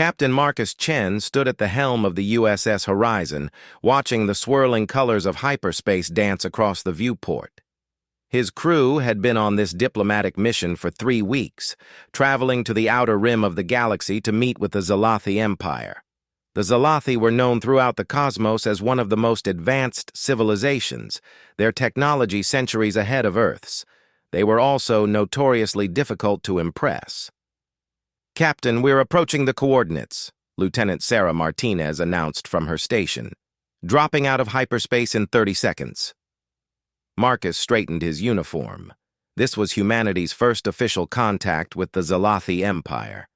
Captain Marcus Chen stood at the helm of the USS Horizon, watching the swirling colors of hyperspace dance across the viewport. His crew had been on this diplomatic mission for 3 weeks, traveling to the outer rim of the galaxy to meet with the Zalathi Empire. The Zalathi were known throughout the cosmos as one of the most advanced civilizations, their technology centuries ahead of Earth's. They were also notoriously difficult to impress. "Captain, we're approaching the coordinates," Lieutenant Sarah Martinez announced from her station. "Dropping out of hyperspace in 30 seconds. Marcus straightened his uniform. This was humanity's first official contact with the Zalathi Empire.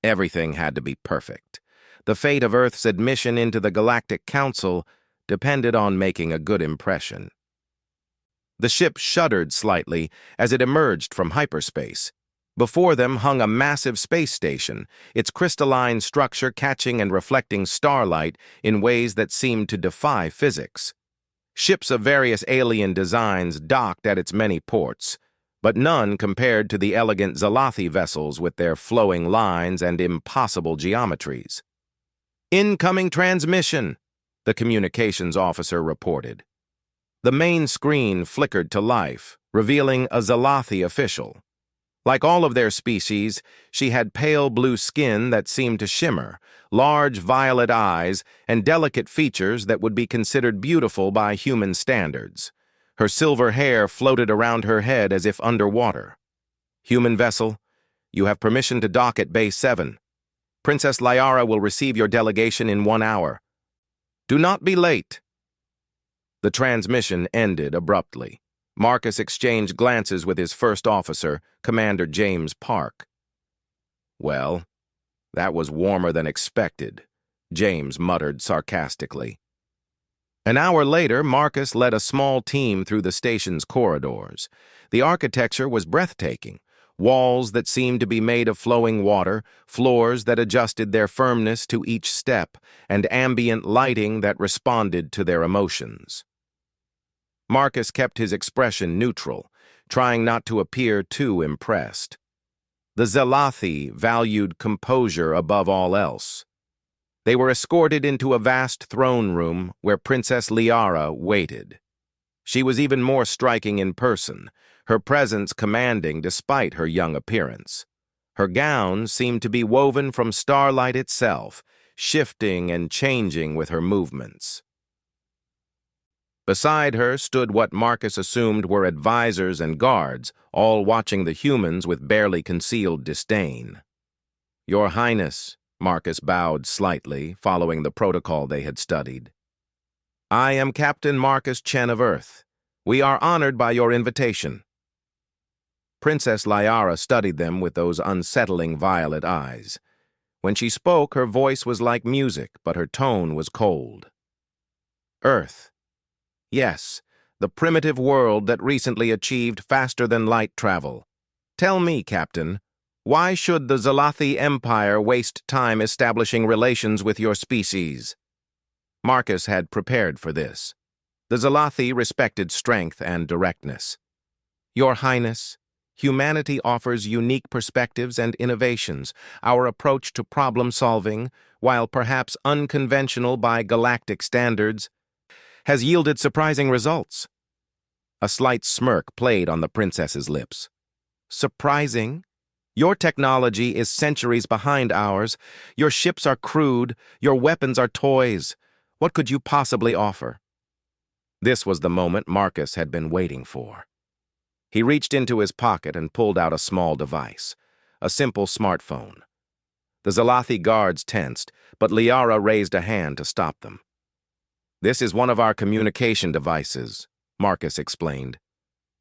Everything had to be perfect. The fate of Earth's admission into the Galactic Council depended on making a good impression. The ship shuddered slightly as it emerged from hyperspace. Before them hung a massive space station, its crystalline structure catching and reflecting starlight in ways that seemed to defy physics. Ships of various alien designs docked at its many ports, but none compared to the elegant Zalathi vessels with their flowing lines and impossible geometries. "Incoming transmission," the communications officer reported. The main screen flickered to life, revealing a Zalathi official. Like all of their species, she had pale blue skin that seemed to shimmer, large violet eyes, and delicate features that would be considered beautiful by human standards. Her silver hair floated around her head as if underwater. "Human vessel, you have permission to dock at Bay 7. Princess Liara will receive your delegation in 1 hour. Do not be late." The transmission ended abruptly. Marcus exchanged glances with his first officer, Commander James Park. "Well, that was warmer than expected," James muttered sarcastically. An hour later, Marcus led a small team through the station's corridors. The architecture was breathtaking. Walls that seemed to be made of flowing water, floors that adjusted their firmness to each step, and ambient lighting that responded to their emotions. Marcus kept his expression neutral, trying not to appear too impressed. The Zalathi valued composure above all else. They were escorted into a vast throne room where Princess Liara waited. She was even more striking in person, her presence commanding despite her young appearance. Her gown seemed to be woven from starlight itself, shifting and changing with her movements. Beside her stood what Marcus assumed were advisors and guards, all watching the humans with barely concealed disdain. "Your Highness," Marcus bowed slightly, following the protocol they had studied. "I am Captain Marcus Chen of Earth. We are honored by your invitation." Princess Liara studied them with those unsettling violet eyes. When she spoke, her voice was like music, but her tone was cold. "Earth. Yes, the primitive world that recently achieved faster-than-light travel. Tell me, Captain, why should the Zalathi Empire waste time establishing relations with your species?" Marcus had prepared for this. The Zalathi respected strength and directness. "Your Highness, humanity offers unique perspectives and innovations. Our approach to problem-solving, while perhaps unconventional by galactic standards, has yielded surprising results." A slight smirk played on the princess's lips. "Surprising? Your technology is centuries behind ours. Your ships are crude. Your weapons are toys. What could you possibly offer?" This was the moment Marcus had been waiting for. He reached into his pocket and pulled out a small device, a simple smartphone. The Zalathi guards tensed, but Liara raised a hand to stop them. "This is one of our communication devices," Marcus explained.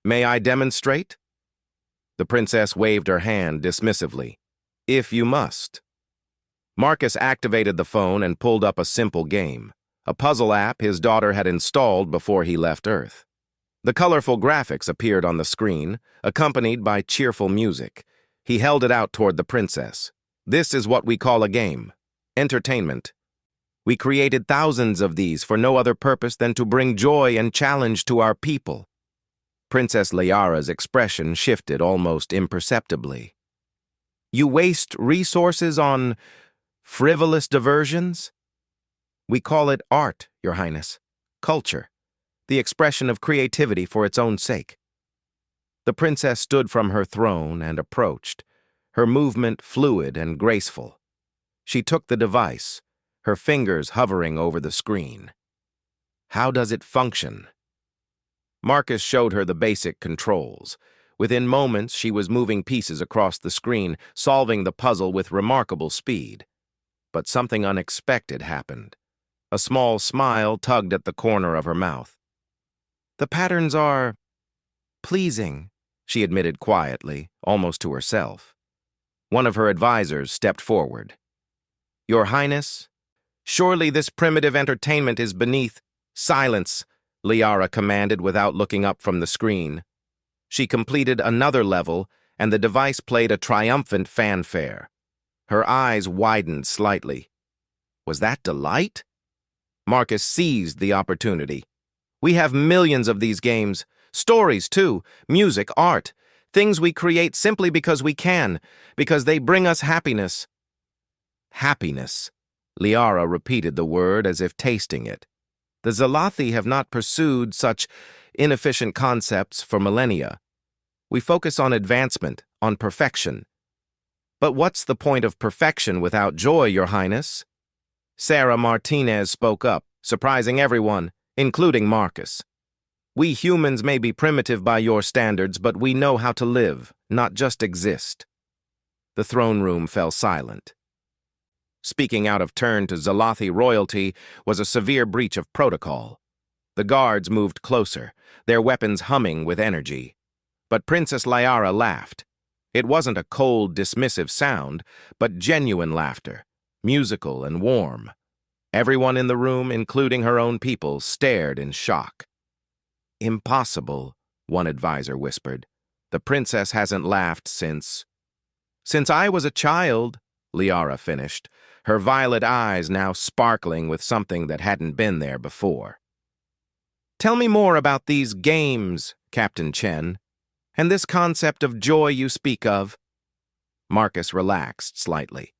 "May I demonstrate?" The princess waved her hand dismissively. "If you must." Marcus activated the phone and pulled up a simple game, a puzzle app his daughter had installed before he left Earth. The colorful graphics appeared on the screen, accompanied by cheerful music. He held it out toward the princess. "This is what we call a game. Entertainment. We created thousands of these for no other purpose than to bring joy and challenge to our people." Princess Liara's expression shifted almost imperceptibly. "You waste resources on Frivolous diversions? We call it art, Your Highness. Culture. The expression of creativity for its own sake. The princess stood from her throne and approached, her movement fluid and graceful. She took the device, her fingers hovering over the screen. How does it function? Marcus showed her the basic controls. Within moments, she was moving pieces across the screen, solving the puzzle with remarkable speed. But something unexpected happened. A small smile tugged at the corner of her mouth. The patterns are pleasing, she admitted quietly, almost to herself. One of her advisors stepped forward. Your Highness, surely this primitive entertainment is beneath. Silence, Liara commanded without looking up from the screen. She completed another level, and the device played a triumphant fanfare. Her eyes widened slightly. Was that delight? Marcus seized the opportunity. We have millions of these games. Stories, too. Music, art. Things we create simply because we can, because they bring us happiness. Happiness. Liara repeated the word as if tasting it. The Zalathi have not pursued such inefficient concepts for millennia. We focus on advancement, on perfection. But what's the point of perfection without joy, Your Highness? Sarah Martinez spoke up, surprising everyone, including Marcus. We humans may be primitive by your standards, but we know how to live, not just exist. The throne room fell silent. Speaking out of turn to Zalathi royalty was a severe breach of protocol. The guards moved closer, their weapons humming with energy. But Princess Liara laughed. It wasn't a cold, dismissive sound, but genuine laughter, musical and warm. Everyone in the room, including her own people, stared in shock. Impossible, one advisor whispered. The princess hasn't laughed since I was a child, Liara finished, her violet eyes now sparkling with something that hadn't been there before. Tell me more about these games, Captain Chen, and this concept of joy you speak of. Marcus relaxed slightly.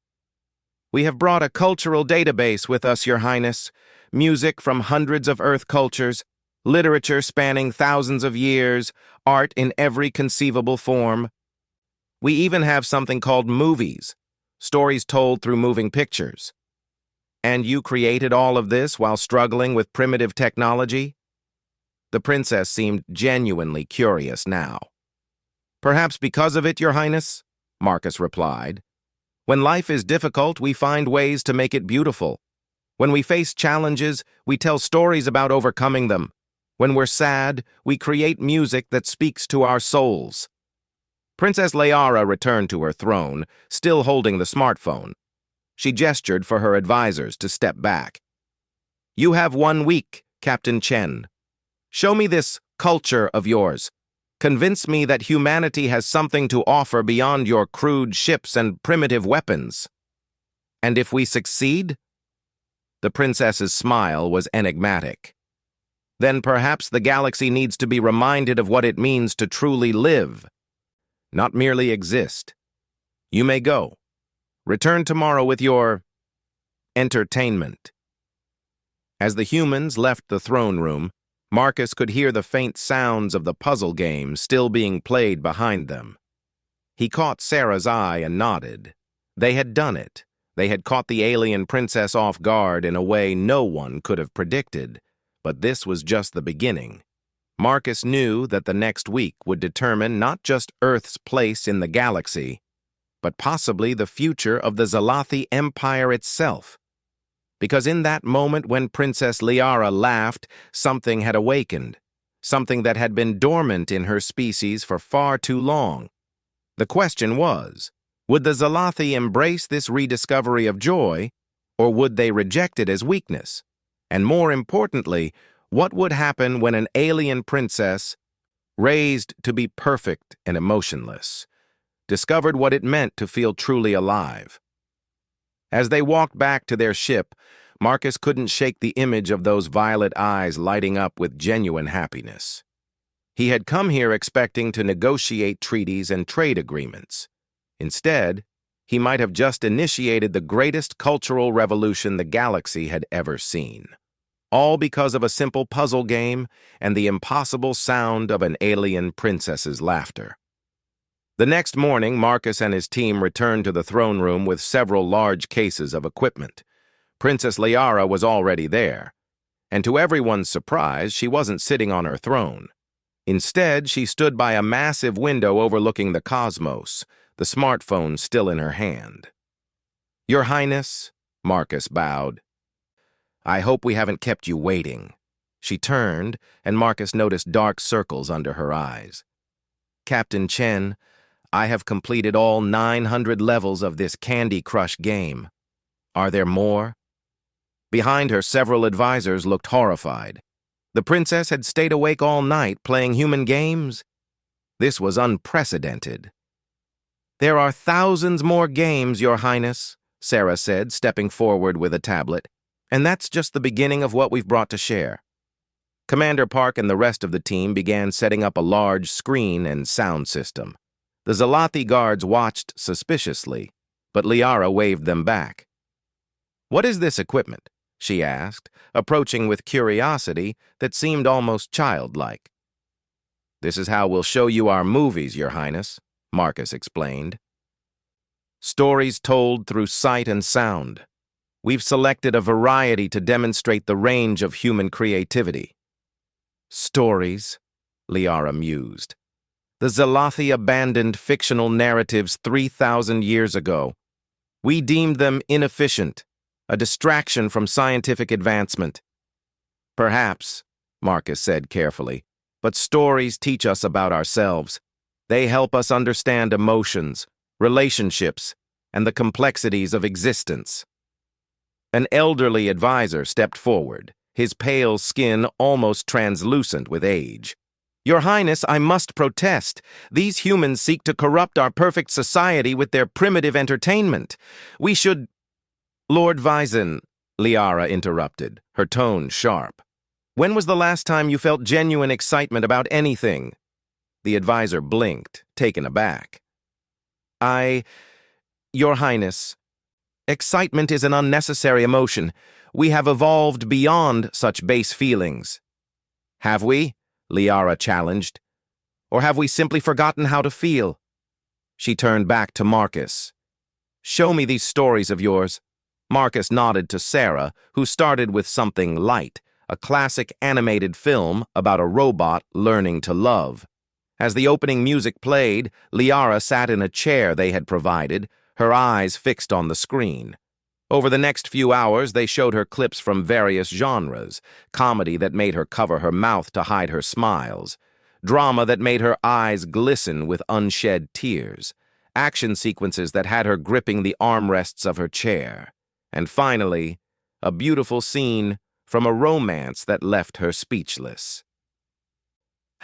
We have brought a cultural database with us, Your Highness. Music from hundreds of Earth cultures, literature spanning thousands of years, art in every conceivable form. We even have something called movies, stories told through moving pictures. And you created all of this while struggling with primitive technology? The princess seemed genuinely curious now. Perhaps because of it, Your Highness, Marcus replied. When life is difficult, we find ways to make it beautiful. When we face challenges, we tell stories about overcoming them. When we're sad, we create music that speaks to our souls. Princess Liara returned to her throne, still holding the smartphone. She gestured for her advisors to step back. You have 1 week, Captain Chen. Show me this culture of yours. Convince me that humanity has something to offer beyond your crude ships and primitive weapons. And if we succeed? The princess's smile was enigmatic. Then perhaps the galaxy needs to be reminded of what it means to truly live, not merely exist. You may go. Return tomorrow with your entertainment. As the humans left the throne room, Marcus could hear the faint sounds of the puzzle game still being played behind them. He caught Sarah's eye and nodded. They had done it. They had caught the alien princess off guard in a way no one could have predicted. But this was just the beginning. Marcus knew that the next week would determine not just Earth's place in the galaxy, but possibly the future of the Zalathi Empire itself. Because in that moment when Princess Liara laughed, something had awakened, something that had been dormant in her species for far too long. The question was, would the Zalathi embrace this rediscovery of joy, or would they reject it as weakness? And more importantly, what would happen when an alien princess, raised to be perfect and emotionless, discovered what it meant to feel truly alive? As they walked back to their ship, Marcus couldn't shake the image of those violet eyes lighting up with genuine happiness. He had come here expecting to negotiate treaties and trade agreements. Instead, he might have just initiated the greatest cultural revolution the galaxy had ever seen. All because of a simple puzzle game and the impossible sound of an alien princess's laughter. The next morning, Marcus and his team returned to the throne room with several large cases of equipment. Princess Liara was already there, and to everyone's surprise, she wasn't sitting on her throne. Instead, she stood by a massive window overlooking the cosmos, the smartphone still in her hand. "Your Highness," Marcus bowed. "I hope we haven't kept you waiting." She turned, and Marcus noticed dark circles under her eyes. "Captain Chen, I have completed all 900 levels of this Candy Crush game. Are there more?" Behind her, several advisors looked horrified. The princess had stayed awake all night playing human games? This was unprecedented. "There are thousands more games, Your Highness," Sarah said, stepping forward with a tablet. "And that's just the beginning of what we've brought to share." Commander Park and the rest of the team began setting up a large screen and sound system. The Zalathi guards watched suspiciously, but Liara waved them back. "What is this equipment?" she asked, approaching with curiosity that seemed almost childlike. "This is how we'll show you our movies, Your Highness," Marcus explained. "Stories told through sight and sound. We've selected a variety to demonstrate the range of human creativity." "Stories," Liara mused. "The Zalathi abandoned fictional narratives 3,000 years ago. We deemed them inefficient, a distraction from scientific advancement." "Perhaps," Marcus said carefully, "but stories teach us about ourselves. They help us understand emotions, relationships, and the complexities of existence." An elderly advisor stepped forward, his pale skin almost translucent with age. "Your Highness, I must protest. These humans seek to corrupt our perfect society with their primitive entertainment. We should—" "Lord Vyzen," Liara interrupted, her tone sharp. "When was the last time you felt genuine excitement about anything?" The advisor blinked, taken aback. "Your Highness, excitement is an unnecessary emotion. We have evolved beyond such base feelings." "Have we?" Liara challenged. "Or have we simply forgotten how to feel?" She turned back to Marcus. "Show me these stories of yours." Marcus nodded to Sarah, who started with something light, a classic animated film about a robot learning to love. As the opening music played, Liara sat in a chair they had provided, her eyes fixed on the screen. Over the next few hours, they showed her clips from various genres, comedy that made her cover her mouth to hide her smiles, drama that made her eyes glisten with unshed tears, action sequences that had her gripping the armrests of her chair, and finally, a beautiful scene from a romance that left her speechless.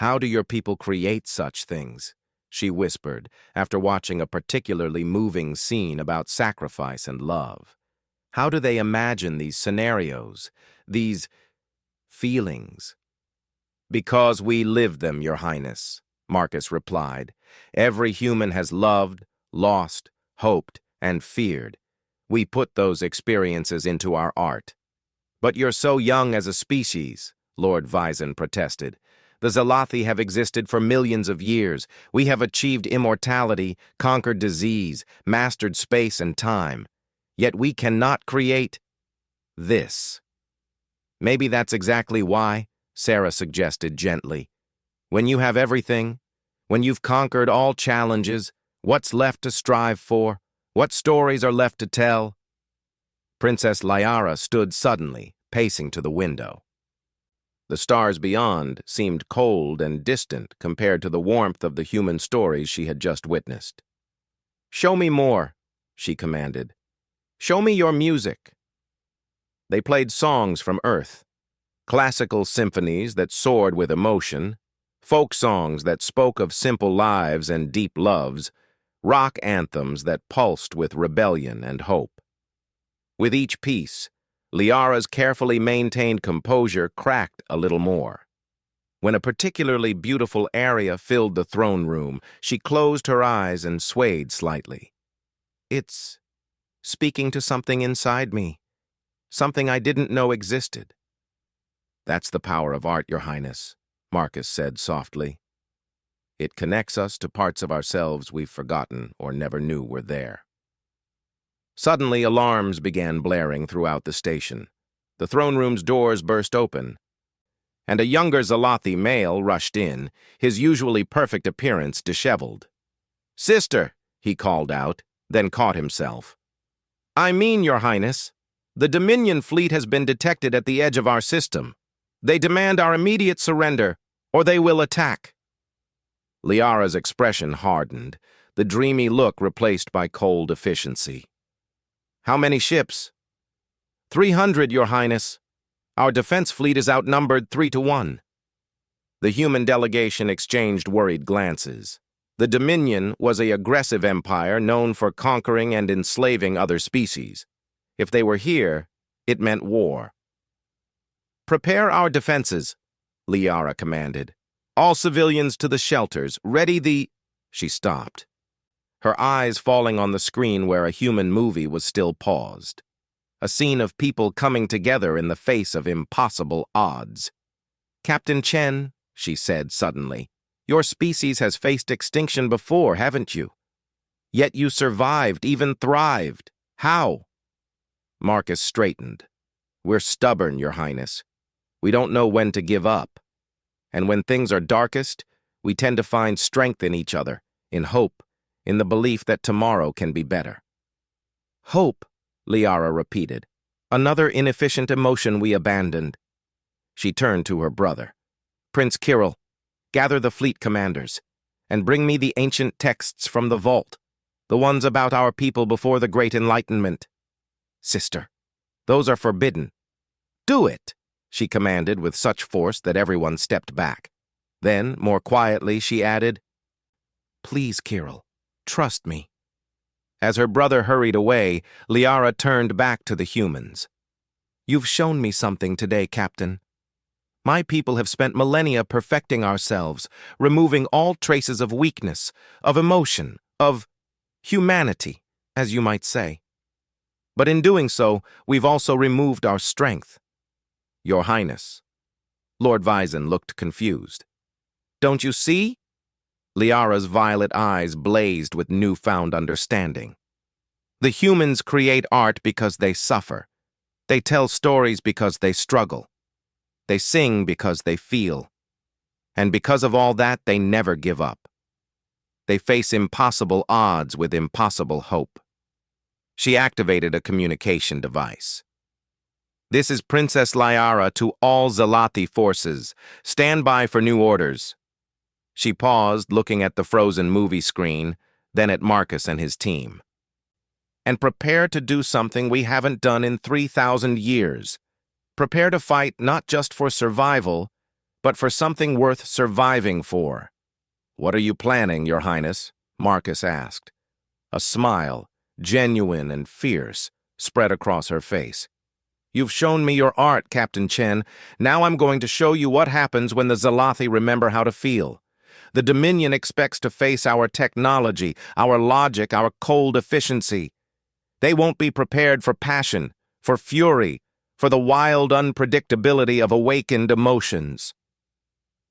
"How do your people create such things?" she whispered, after watching a particularly moving scene about sacrifice and love. "How do they imagine these scenarios, these feelings?" "Because we live them, Your Highness," Marcus replied. "Every human has loved, lost, hoped, and feared. We put those experiences into our art." "But you're so young as a species," Lord Vyzen protested. "The Zalathi have existed for millions of years. We have achieved immortality, conquered disease, mastered space and time. Yet we cannot create this." "Maybe that's exactly why," Sarah suggested gently. "When you have everything, when you've conquered all challenges, what's left to strive for? What stories are left to tell?" Princess Liara stood suddenly, pacing to the window. The stars beyond seemed cold and distant compared to the warmth of the human stories she had just witnessed. "Show me more," she commanded. "Show me your music." They played songs from Earth, classical symphonies that soared with emotion, folk songs that spoke of simple lives and deep loves, rock anthems that pulsed with rebellion and hope. With each piece, Liara's carefully maintained composure cracked a little more. When a particularly beautiful aria filled the throne room, she closed her eyes and swayed slightly. It's speaking to something inside me, something I didn't know existed. That's the power of art, Your Highness, Marcus said softly. It connects us to parts of ourselves we've forgotten or never knew were there. Suddenly, alarms began blaring throughout the station. The throne room's doors burst open, and a younger Zalathi male rushed in, his usually perfect appearance disheveled. "Sister," he called out, then caught himself. "I mean, Your Highness, the Dominion fleet has been detected at the edge of our system. They demand our immediate surrender, or they will attack." Liara's expression hardened, the dreamy look replaced by cold efficiency. "How many ships?" 300, Your Highness. Our defense fleet is outnumbered 3-1. The human delegation exchanged worried glances. The Dominion was an aggressive empire known for conquering and enslaving other species. If they were here, it meant war. "Prepare our defenses," Liara commanded. "All civilians to the shelters, ready the—" She stopped, her eyes falling on the screen where a human movie was still paused. A scene of people coming together in the face of impossible odds. "Captain Chen," she said suddenly, "your species has faced extinction before, haven't you? Yet you survived, even thrived. How?" Marcus straightened. "We're stubborn, Your Highness. We don't know when to give up. And when things are darkest, we tend to find strength in each other, in hope, in the belief that tomorrow can be better." "Hope," Liara repeated. "Another inefficient emotion we abandoned." She turned to her brother. "Prince Kirill, gather the fleet commanders, and bring me the ancient texts from the vault, the ones about our people before the Great Enlightenment." "Sister, those are forbidden." "Do it," she commanded with such force that everyone stepped back. Then, more quietly, she added, "Please, Kirill, trust me." As her brother hurried away, Liara turned back to the humans. "You've shown me something today, Captain. My people have spent millennia perfecting ourselves, removing all traces of weakness, of emotion, of humanity, as you might say. But in doing so, we've also removed our strength." "Your Highness." Lord Vyzin looked confused. "Don't you see?" Liara's violet eyes blazed with newfound understanding. "The humans create art because they suffer. They tell stories because they struggle. They sing because they feel. And because of all that, they never give up. They face impossible odds with impossible hope." She activated a communication device. "This is Princess Liara to all Zalathi forces. Stand by for new orders." She paused, looking at the frozen movie screen, then at Marcus and his team. "And prepare to do something we haven't done in 3,000 years. Prepare to fight not just for survival, but for something worth surviving for." "What are you planning, Your Highness?" Marcus asked. A smile, genuine and fierce, spread across her face. "You've shown me your art, Captain Chen. Now I'm going to show you what happens when the Zalathi remember how to feel. The Dominion expects to face our technology, our logic, our cold efficiency. They won't be prepared for passion, for fury, for the wild unpredictability of awakened emotions."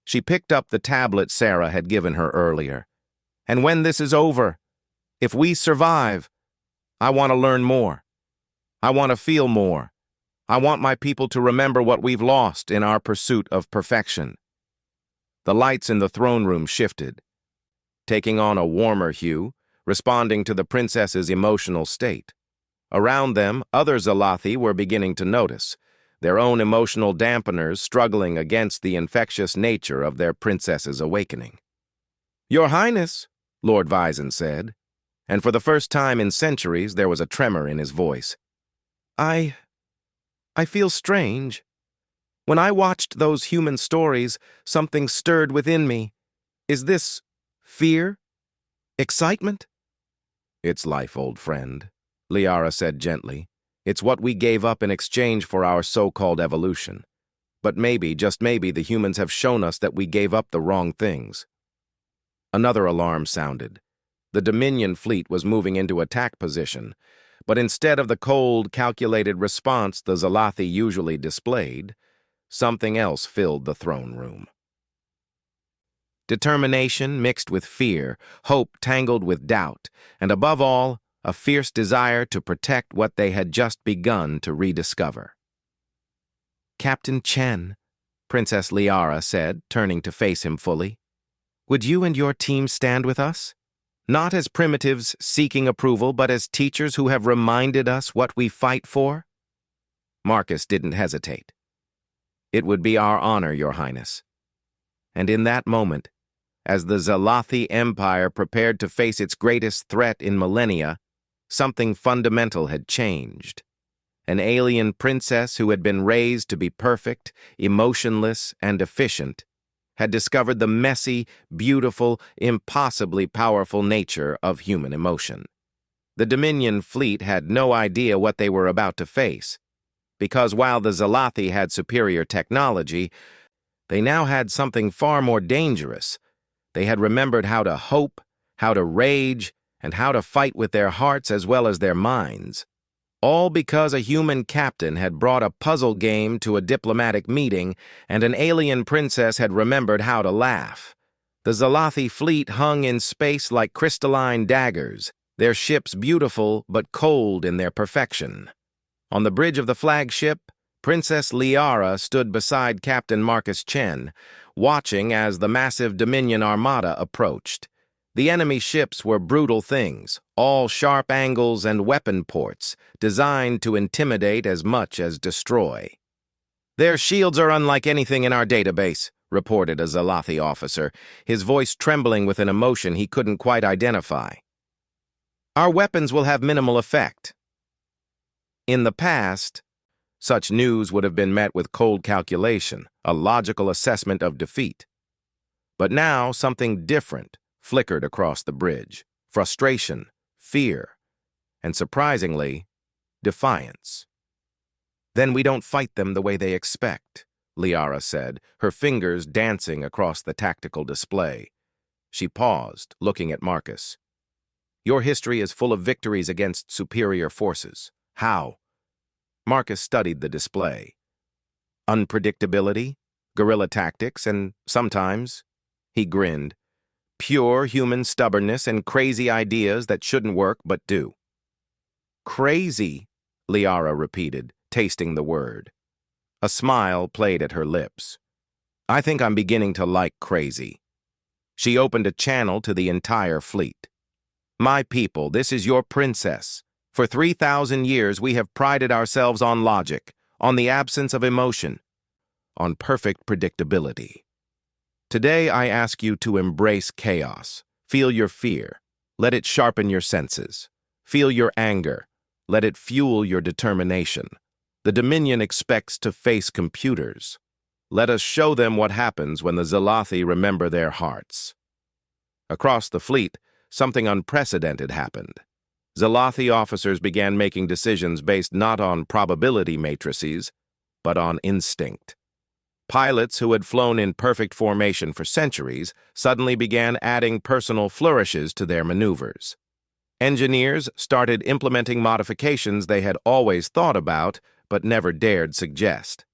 She picked up the tablet Sarah had given her earlier. "And when this is over, if we survive, I want to learn more. I want to feel more. I want my people to remember what we've lost in our pursuit of perfection." The lights in the throne room shifted, taking on a warmer hue, responding to the princess's emotional state. Around them, other Zalathi were beginning to notice, their own emotional dampeners struggling against the infectious nature of their princess's awakening. "Your Highness," Lord Vyzin said, and for the first time in centuries there was a tremor in his voice. I feel strange. When I watched those human stories, something stirred within me. Is this fear? Excitement?" "It's life, old friend," Liara said gently. "It's what we gave up in exchange for our so-called evolution. But maybe, just maybe, the humans have shown us that we gave up the wrong things." Another alarm sounded. The Dominion fleet was moving into attack position, but instead of the cold, calculated response the Zalathi usually displayed, something else filled the throne room. Determination mixed with fear, hope tangled with doubt, and above all, a fierce desire to protect what they had just begun to rediscover. "Captain Chen," Princess Liara said, turning to face him fully, "would you and your team stand with us? Not as primitives seeking approval, but as teachers who have reminded us what we fight for?" Marcus didn't hesitate. "It would be our honor, Your Highness." And in that moment, as the Zalathi Empire prepared to face its greatest threat in millennia, something fundamental had changed. An alien princess who had been raised to be perfect, emotionless, and efficient, had discovered the messy, beautiful, impossibly powerful nature of human emotion. The Dominion fleet had no idea what they were about to face, because while the Zalathi had superior technology, they now had something far more dangerous. They had remembered how to hope, how to rage, and how to fight with their hearts as well as their minds. All because a human captain had brought a puzzle game to a diplomatic meeting and an alien princess had remembered how to laugh. The Zalathi fleet hung in space like crystalline daggers, their ships beautiful but cold in their perfection. On the bridge of the flagship, Princess Liara stood beside Captain Marcus Chen, watching as the massive Dominion armada approached. The enemy ships were brutal things, all sharp angles and weapon ports, designed to intimidate as much as destroy. "Their shields are unlike anything in our database," reported a Zalathi officer, his voice trembling with an emotion he couldn't quite identify. "Our weapons will have minimal effect." In the past, such news would have been met with cold calculation, a logical assessment of defeat. But now something different flickered across the bridge: frustration, fear, and surprisingly, defiance. "Then we don't fight them the way they expect," Liara said, her fingers dancing across the tactical display. She paused, looking at Marcus. "Your history is full of victories against superior forces. How?" Marcus studied the display. "Unpredictability, guerrilla tactics, and sometimes," he grinned, "pure human stubbornness and crazy ideas that shouldn't work but do." "Crazy," Liara repeated, tasting the word. A smile played at her lips. "I think I'm beginning to like crazy." She opened a channel to the entire fleet. "My people, this is your princess. For 3,000 years we have prided ourselves on logic, on the absence of emotion, on perfect predictability. Today I ask you to embrace chaos. Feel your fear. Let it sharpen your senses. Feel your anger. Let it fuel your determination. The Dominion expects to face computers. Let us show them what happens when the Zalathi remember their hearts." Across the fleet, something unprecedented happened. Zalathi officers began making decisions based not on probability matrices, but on instinct. Pilots who had flown in perfect formation for centuries suddenly began adding personal flourishes to their maneuvers. Engineers started implementing modifications they had always thought about but never dared suggest.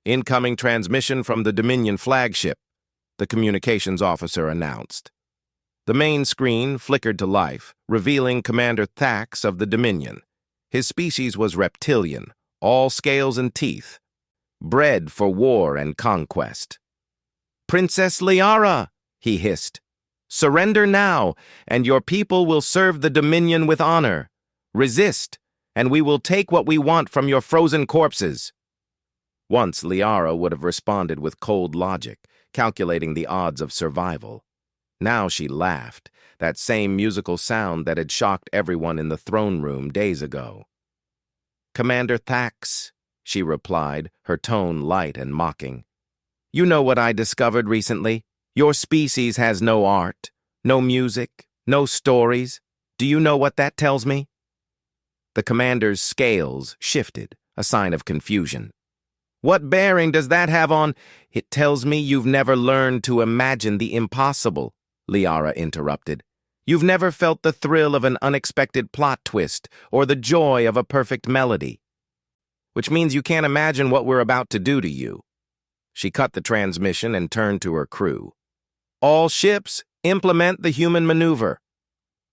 "Incoming transmission from the Dominion flagship," the communications officer announced. The main screen flickered to life, revealing Commander Thax of the Dominion. His species was reptilian, all scales and teeth, bred for war and conquest. "Princess Liara," he hissed, "surrender now, and your people will serve the Dominion with honor. Resist, and we will take what we want from your frozen corpses." Once Liara would have responded with cold logic, calculating the odds of survival. Now she laughed, that same musical sound that had shocked everyone in the throne room days ago. "Commander Thax," she replied, her tone light and mocking. "You know what I discovered recently? Your species has no art, no music, no stories. Do you know what that tells me?" The commander's scales shifted, a sign of confusion. "What bearing does that have on—" "It tells me you've never learned to imagine the impossible," Liara interrupted. You've never felt the thrill of an unexpected plot twist or the joy of a perfect melody. Which means you can't imagine what we're about to do to you. She cut the transmission and turned to her crew. All ships, implement the human maneuver.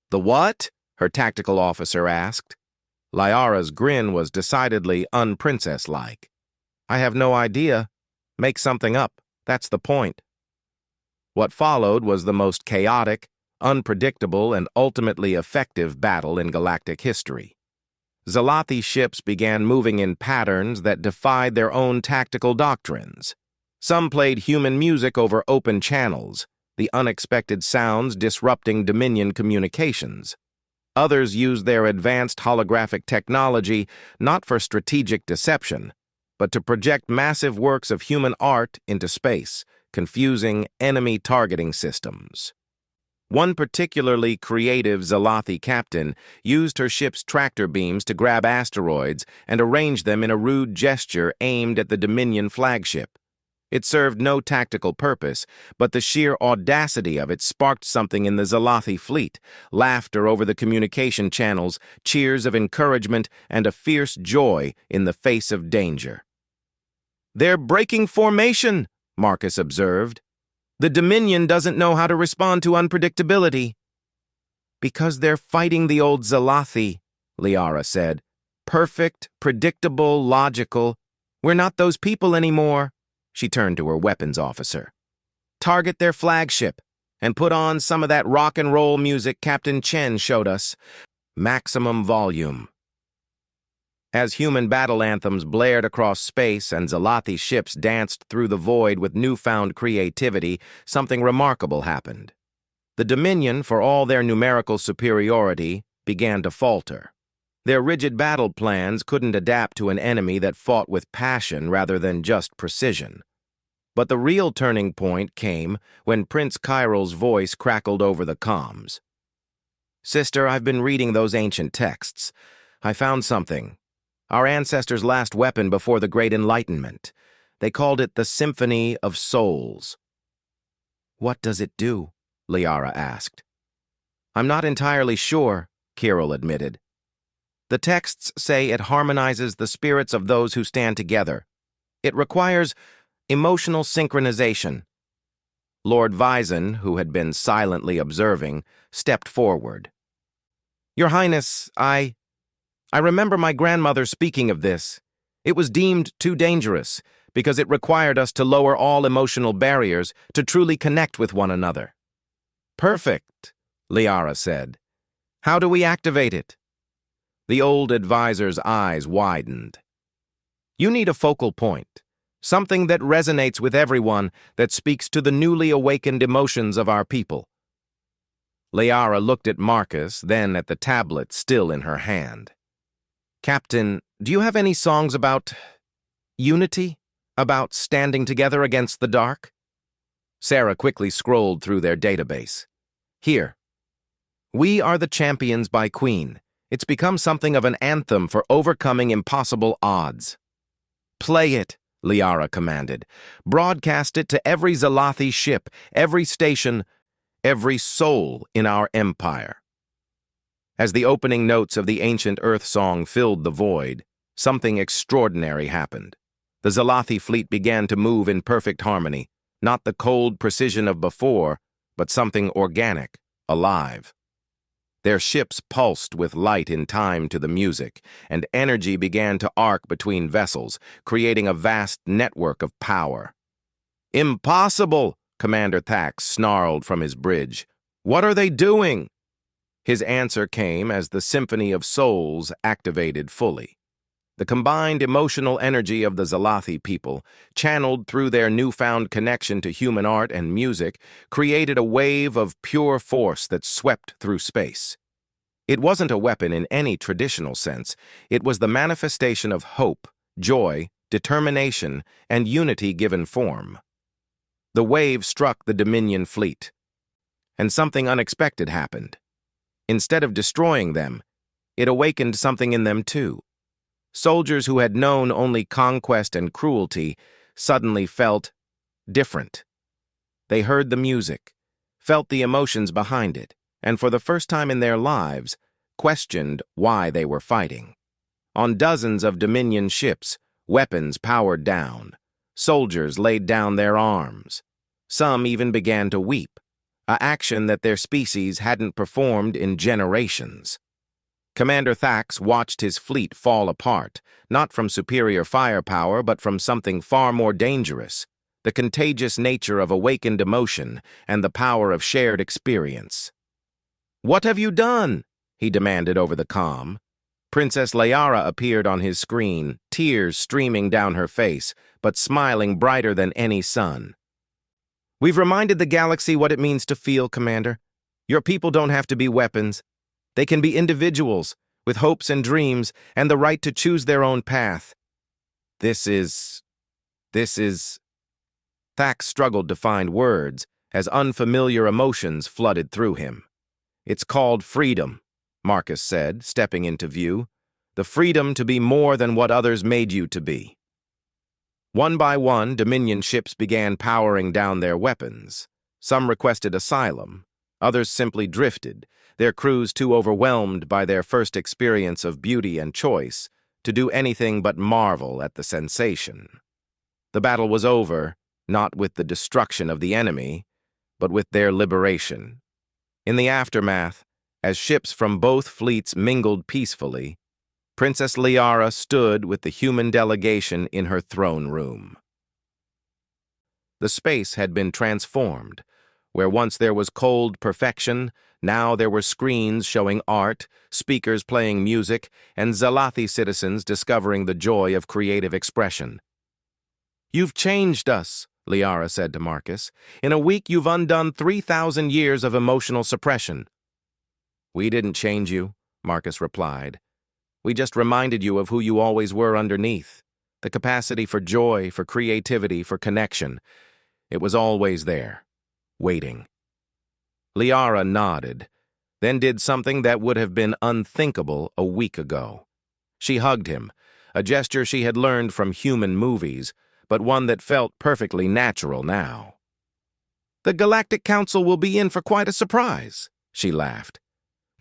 The what? Her tactical officer asked. Liara's grin was decidedly unprincess-like. I have no idea. Make something up. That's the point. What followed was the most chaotic, unpredictable, and ultimately effective battle in galactic history. Zalathi ships began moving in patterns that defied their own tactical doctrines. Some played human music over open channels, the unexpected sounds disrupting Dominion communications. Others used their advanced holographic technology not for strategic deception, but to project massive works of human art into space, confusing enemy targeting systems. One particularly creative Zalathi captain used her ship's tractor beams to grab asteroids and arrange them in a rude gesture aimed at the Dominion flagship. It served no tactical purpose, but the sheer audacity of it sparked something in the Zalathi fleet, laughter over the communication channels, cheers of encouragement, and a fierce joy in the face of danger. "They're breaking formation," Marcus observed. "The Dominion doesn't know how to respond to unpredictability." "Because they're fighting the old Zalathi," Liara said. "Perfect, predictable, logical. We're not those people anymore." She turned to her weapons officer. "Target their flagship and put on some of that rock and roll music Captain Chen showed us. Maximum volume." As human battle anthems blared across space and Zalathi ships danced through the void with newfound creativity, something remarkable happened. The Dominion, for all their numerical superiority, began to falter. Their rigid battle plans couldn't adapt to an enemy that fought with passion rather than just precision. But the real turning point came when Prince Chiral's voice crackled over the comms. "Sister, I've been reading those ancient texts. I found something. Our ancestors' last weapon before the Great Enlightenment. They called it the Symphony of Souls." "What does it do?" Liara asked. "I'm not entirely sure," Chiral admitted. "The texts say it harmonizes the spirits of those who stand together. It requires emotional synchronization." Lord Vyzon, who had been silently observing, stepped forward. "Your Highness, I remember my grandmother speaking of this. It was deemed too dangerous because it required us to lower all emotional barriers to truly connect with one another." "Perfect," Liara said. "How do we activate it?" The old advisor's eyes widened. "You need a focal point, something that resonates with everyone, that speaks to the newly awakened emotions of our people." Liara looked at Marcus, then at the tablet still in her hand. "Captain, do you have any songs about unity? About standing together against the dark?" Sarah quickly scrolled through their database. "Here. We Are the Champions by Queen. It's become something of an anthem for overcoming impossible odds." "Play it," Liara commanded. "Broadcast it to every Zalathi ship, every station, every soul in our empire." As the opening notes of the ancient Earth song filled the void, something extraordinary happened. The Zalathi fleet began to move in perfect harmony, not the cold precision of before, but something organic, alive. Their ships pulsed with light in time to the music, and energy began to arc between vessels, creating a vast network of power. "Impossible!" Commander Thax snarled from his bridge. "What are they doing?" His answer came as the Symphony of Souls activated fully. The combined emotional energy of the Zalathi people, channeled through their newfound connection to human art and music, created a wave of pure force that swept through space. It wasn't a weapon in any traditional sense. It was the manifestation of hope, joy, determination, and unity given form. The wave struck the Dominion fleet, and something unexpected happened. Instead of destroying them, it awakened something in them too. Soldiers who had known only conquest and cruelty suddenly felt different. They heard the music, felt the emotions behind it, and for the first time in their lives, questioned why they were fighting. On dozens of Dominion ships, weapons powered down. Soldiers laid down their arms. Some even began to weep, an action that their species hadn't performed in generations. Commander Thax watched his fleet fall apart, not from superior firepower, but from something far more dangerous, the contagious nature of awakened emotion and the power of shared experience. "What have you done?" he demanded over the comm. Princess Liara appeared on his screen, tears streaming down her face, but smiling brighter than any sun. "We've reminded the galaxy what it means to feel, Commander. Your people don't have to be weapons. They can be individuals, with hopes and dreams, and the right to choose their own path. This is... Thax struggled to find words as unfamiliar emotions flooded through him. "It's called freedom," Marcus said, stepping into view. "The freedom to be more than what others made you to be." One by one, Dominion ships began powering down their weapons. Some requested asylum. Others simply drifted, their crews too overwhelmed by their first experience of beauty and choice to do anything but marvel at the sensation. The battle was over, not with the destruction of the enemy, but with their liberation. In the aftermath, as ships from both fleets mingled peacefully, Princess Liara stood with the human delegation in her throne room. The space had been transformed. Where once there was cold perfection, now there were screens showing art, speakers playing music, and Zalathi citizens discovering the joy of creative expression. "You've changed us," Liara said to Marcus. "In a week you've undone 3,000 years of emotional suppression." "We didn't change you," Marcus replied. "We just reminded you of who you always were underneath. The capacity for joy, for creativity, for connection. It was always there, waiting." Liara nodded, then did something that would have been unthinkable a week ago. She hugged him, a gesture she had learned from human movies, but one that felt perfectly natural now. "The Galactic Council will be in for quite a surprise," she laughed.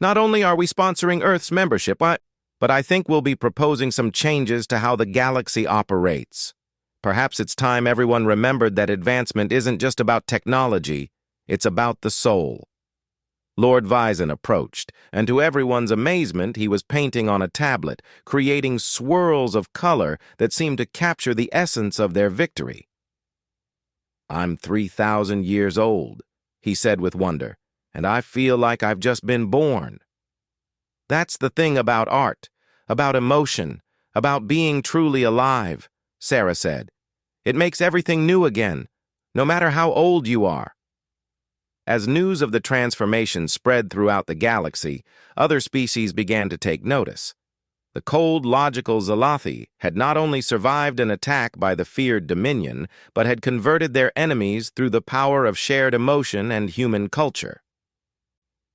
"Not only are we sponsoring Earth's membership, but I think we'll be proposing some changes to how the galaxy operates. Perhaps it's time everyone remembered that advancement isn't just about technology, it's about the soul." Lord Vyzen approached, and to everyone's amazement, he was painting on a tablet, creating swirls of color that seemed to capture the essence of their victory. "I'm 3,000 years old," he said with wonder, "and I feel like I've just been born." "That's the thing about art, about emotion, about being truly alive," Sarah said. "It makes everything new again, no matter how old you are." As news of the transformation spread throughout the galaxy, other species began to take notice. The cold, logical Zalathi had not only survived an attack by the feared Dominion, but had converted their enemies through the power of shared emotion and human culture.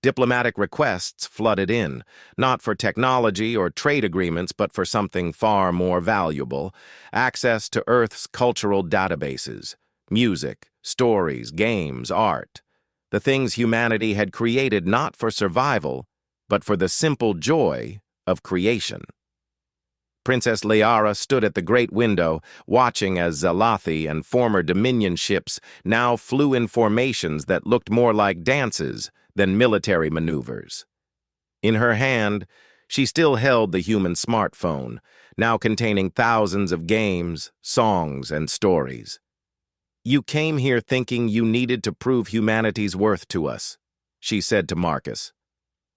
Diplomatic requests flooded in, not for technology or trade agreements, but for something far more valuable: access to Earth's cultural databases, music, stories, games, art. The things humanity had created not for survival, but for the simple joy of creation. Princess Liara stood at the great window, watching as Zalathi and former Dominion ships now flew in formations that looked more like dances than military maneuvers. In her hand, she still held the human smartphone, now containing thousands of games, songs, and stories. "You came here thinking you needed to prove humanity's worth to us," she said to Marcus.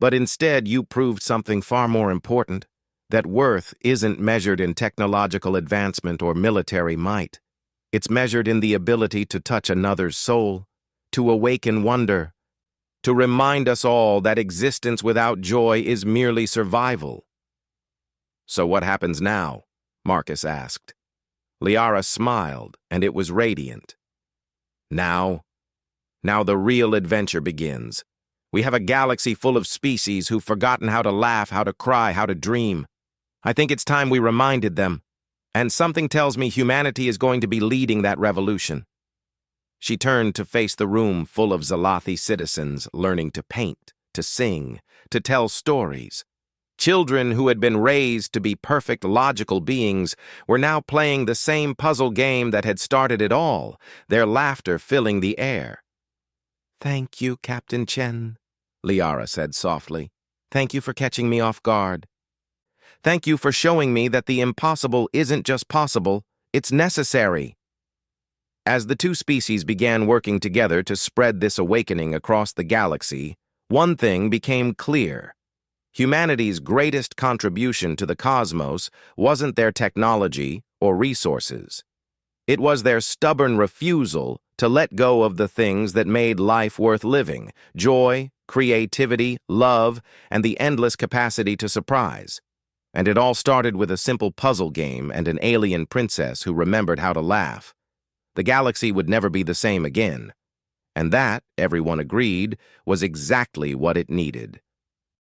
"But instead you proved something far more important, that worth isn't measured in technological advancement or military might. It's measured in the ability to touch another's soul, to awaken wonder, to remind us all that existence without joy is merely survival." "So what happens now?" Marcus asked. Liara smiled, and it was radiant. Now the real adventure begins. We have a galaxy full of species who've forgotten how to laugh, how to cry, how to dream. I think it's time we reminded them. And something tells me humanity is going to be leading that revolution." She turned to face the room full of Zalathi citizens learning to paint, to sing, to tell stories. Children who had been raised to be perfect logical beings were now playing the same puzzle game that had started it all, their laughter filling the air. "Thank you, Captain Chen," Liara said softly. "Thank you for catching me off guard. Thank you for showing me that the impossible isn't just possible, it's necessary." As the two species began working together to spread this awakening across the galaxy, one thing became clear. Humanity's greatest contribution to the cosmos wasn't their technology or resources. It was their stubborn refusal to let go of the things that made life worth living: joy, creativity, love, and the endless capacity to surprise. And it all started with a simple puzzle game and an alien princess who remembered how to laugh. The galaxy would never be the same again. And that, everyone agreed, was exactly what it needed.